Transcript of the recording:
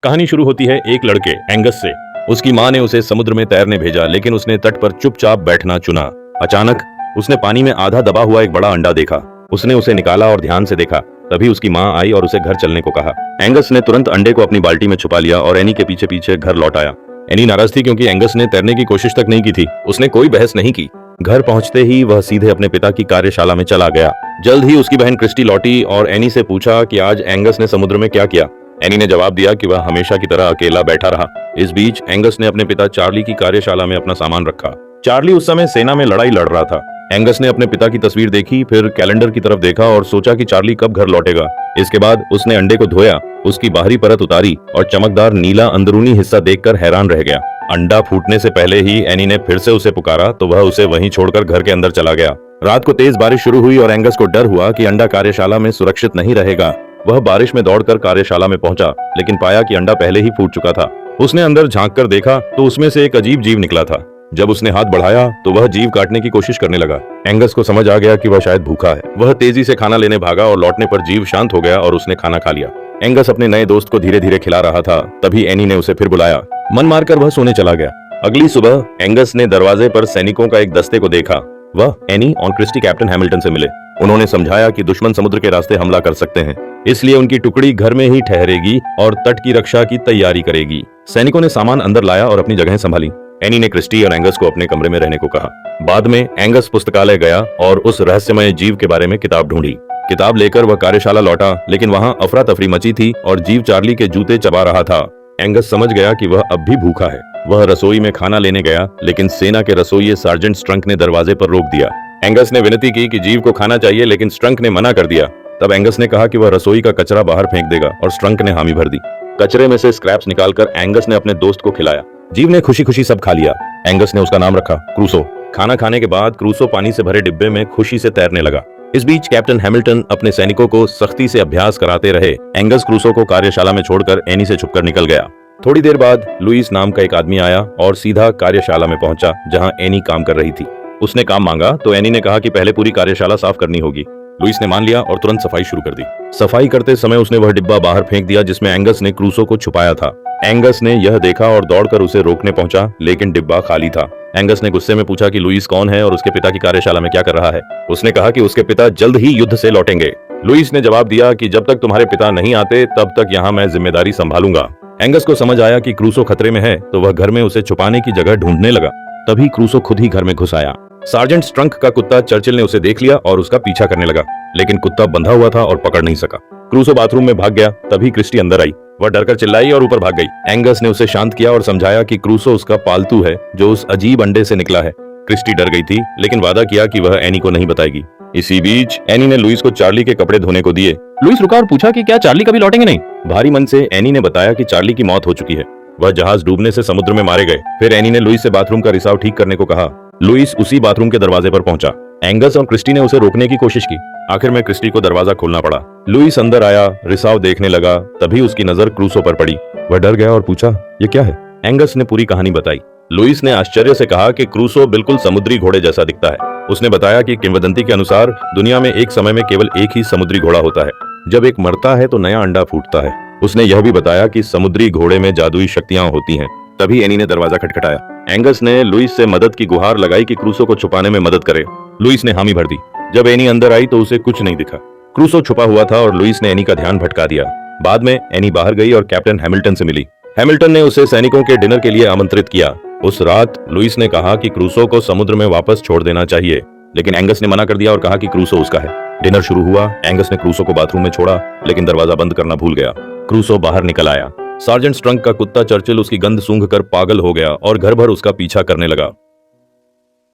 कहानी शुरू होती है एक लड़के एंगस से। उसकी माँ ने उसे समुद्र में तैरने भेजा, लेकिन उसने तट पर चुपचाप बैठना चुना। अचानक उसने पानी में आधा दबा हुआ एक बड़ा अंडा देखा। उसने उसे निकाला और ध्यान से देखा। तभी उसकी माँ आई और उसे घर चलने को कहा। एंगस ने तुरंत अंडे को अपनी बाल्टी में छुपा लिया और एनी के पीछे पीछे घर लौट आया। एनी नाराज थी क्योंकि एंगस ने तैरने की कोशिश तक नहीं की थी। उसने कोई बहस नहीं की। घर पहुंचते ही वह सीधे अपने पिता की कार्यशाला में चला गया। जल्द ही उसकी बहन क्रिस्टी लौटी और एनी से पूछा कि आज एंगस ने समुद्र में क्या किया। एनी ने जवाब दिया कि वह हमेशा की तरह अकेला बैठा रहा। इस बीच एंगस ने अपने पिता चार्ली की कार्यशाला में अपना सामान रखा। चार्ली उस समय सेना में लड़ाई लड़ रहा था। एंगस ने अपने पिता की तस्वीर देखी, फिर कैलेंडर की तरफ देखा और सोचा कि चार्ली कब घर लौटेगा। इसके बाद उसने अंडे को धोया, उसकी बाहरी परत उतारी और चमकदार नीला अंदरूनी हिस्सा देखकर हैरान रह गया। अंडा फूटने से पहले ही एनी ने फिर से उसे पुकारा तो वह उसे वहीं छोड़कर घर के अंदर चला गया। रात को तेज बारिश शुरू हुई और एंगस को डर हुआ कि अंडा कार्यशाला में सुरक्षित नहीं रहेगा। वह बारिश में दौड़कर कार्यशाला में पहुंचा, लेकिन पाया कि अंडा पहले ही फूट चुका था। उसने अंदर झांककर देखा तो उसमें से एक अजीब जीव निकला था। जब उसने हाथ बढ़ाया तो वह जीव काटने की कोशिश करने लगा। एंगस को समझ आ गया कि वह शायद भूखा है। वह तेजी से खाना लेने भागा और लौटने पर जीव शांत हो गया और उसने खाना खा लिया। एंगस अपने नए दोस्त को धीरे धीरे खिला रहा था, तभी एनी ने उसे फिर बुलाया। मन मारकर वह सोने चला गया। अगली सुबह एंगस ने दरवाजे पर सैनिकों का एक दस्ते को देखा। वह एनी और क्रिस्टी कैप्टन हैमिल्टन से मिले। उन्होंने समझाया कि दुश्मन समुद्र के रास्ते हमला कर सकते हैं, इसलिए उनकी टुकड़ी घर में ही ठहरेगी और तट की रक्षा की तैयारी करेगी। सैनिकों ने सामान अंदर लाया और अपनी जगह संभाली। एनी ने क्रिस्टी और एंगस को अपने कमरे में रहने को कहा। बाद में एंगस पुस्तकालय गया और उस रहस्यमय जीव के बारे में किताब ढूंढी। किताब लेकर वह कार्यशाला लौटा, लेकिन वहाँ अफरा तफरी मची थी और जीव चार्ली के जूते चबा रहा था। एंगस समझ गया कि वह अब भी भूखा है। वह रसोई में खाना लेने गया, लेकिन सेना के रसोइये सार्जेंट स्ट्रंक ने दरवाजे पर रोक दिया। एंगस ने विनती की कि जीव को खाना चाहिए, लेकिन स्ट्रंक ने मना कर दिया। तब एंगस ने कहा कि वह रसोई का कचरा बाहर फेंक देगा और स्ट्रंक ने हामी भर दी। कचरे में से स्क्रैप्स निकालकर एंगस ने अपने दोस्त को खिलाया। जीव ने खुशी खुशी सब खा लिया। एंगस ने उसका नाम रखा क्रूसो। खाना खाने के बाद क्रूसो पानी से भरे डिब्बे में खुशी से तैरने लगा। इस बीच कैप्टन हैमिल्टन अपने सैनिकों को सख्ती से अभ्यास कराते रहे। एंगस क्रूसो को कार्यशाला में छोड़कर एनी से छुपकर निकल गया। थोड़ी देर बाद लुइस नाम का एक आदमी आया और सीधा कार्यशाला में पहुंचा जहां एनी काम कर रही थी। उसने काम मांगा तो एनी ने कहा कि पहले पूरी कार्यशाला साफ करनी होगी। लुइस ने मान लिया और तुरंत सफाई शुरू कर दी। सफाई करते समय उसने वह डिब्बा बाहर फेंक दिया जिसमें एंगस ने क्रूसो को छुपाया था। एंगस ने यह देखा और दौड़कर उसे रोकने पहुंचा, लेकिन डिब्बा खाली था। एंगस ने गुस्से में पूछा कि लुइस कौन है और उसके पिता की कार्यशाला में क्या कर रहा है। उसने कहा कि उसके पिता जल्द ही युद्ध से लौटेंगे। लुइस ने जवाब दिया कि जब तक तुम्हारे पिता नहीं आते तब तक यहाँ मैं जिम्मेदारी संभालूंगा। एंगस को समझ आया कि क्रूसो खतरे में है, तो वह घर में उसे छुपाने की जगह ढूंढने लगा। तभी क्रूसो खुद ही घर में घुस आया। सार्जेंट स्ट्रंक का कुत्ता चर्चिल ने उसे देख लिया और उसका पीछा करने लगा, लेकिन कुत्ता बंधा हुआ था और पकड़ नहीं सका। क्रूसो बाथरूम में भाग गया। तभी क्रिस्टी अंदर आई। वह डरकर चिल्लाई और ऊपर भाग गई। एंगस ने उसे शांत किया और समझाया कि क्रूसो उसका पालतू है जो उस अजीब अंडे से निकला है। क्रिस्टी डर गई थी, लेकिन वादा किया कि वह एनी को नहीं बताएगी। इसी बीच एनी ने लुइस को चार्ली के कपड़े धोने को दिए। लुइस रुका और पूछा कि क्या चार्ली कभी लौटेंगे नहीं। भारी मन से एनी ने बताया कि चार्ली की मौत हो चुकी है। वह जहाज डूबने से समुद्र में मारे गए। फिर एनी ने लुइस से बाथरूम का रिसाव ठीक करने को कहा। लुइस उसी बाथरूम के दरवाजे पर पहुंचा। एंगस और क्रिस्टी ने उसे रोकने की कोशिश की। आखिर में क्रिस्टी को दरवाजा खोलना पड़ा। लुइस अंदर आया, रिसाव देखने लगा। तभी उसकी नजर क्रूसो पर पड़ी। वह डर गया और पूछा, ये क्या है? एंगस ने पूरी कहानी बताई। लुइस ने आश्चर्य से कहा कि क्रूसो बिल्कुल समुद्री घोड़े जैसा दिखता है। उसने बताया कि किंवदंती के अनुसार दुनिया में एक समय में केवल एक ही समुद्री घोड़ा होता है। जब एक मरता है तो नया अंडा फूटता है। उसने यह भी बताया कि समुद्री घोड़े में जादुई शक्तियां होती हैं। तभी एनी ने दरवाजा खटखटाया। एंगस ने लुइस से मदद की गुहार लगाई कि क्रूसो को छुपाने में मदद करे। लुइस ने हामी भर दी। जब एनी अंदर आई तो उसे कुछ नहीं दिखा। क्रूसो छुपा हुआ था और लुइस ने एनी का ध्यान भटका दिया। बाद में एनी बाहर गई और कैप्टन हैमिल्टन से मिली। हैमिल्टन ने उसे सैनिकों के डिनर के लिए आमंत्रित किया। उस रात लुइस ने कहा कि क्रूसो को समुद्र में वापस छोड़ देना चाहिए, लेकिन एंगस ने मना कर दिया और कहा कि क्रूसो उसका है। डिनर शुरू हुआ। एंगस ने क्रूसो को बाथरूम में छोड़ा, लेकिन दरवाजा बंद करना भूल गया। क्रूसो बाहर निकल आया। सार्जेंट स्ट्रंक का कुत्ता चर्चिल उसकी गंध सूंघकर पागल हो गया और घर भर उसका पीछा करने लगा।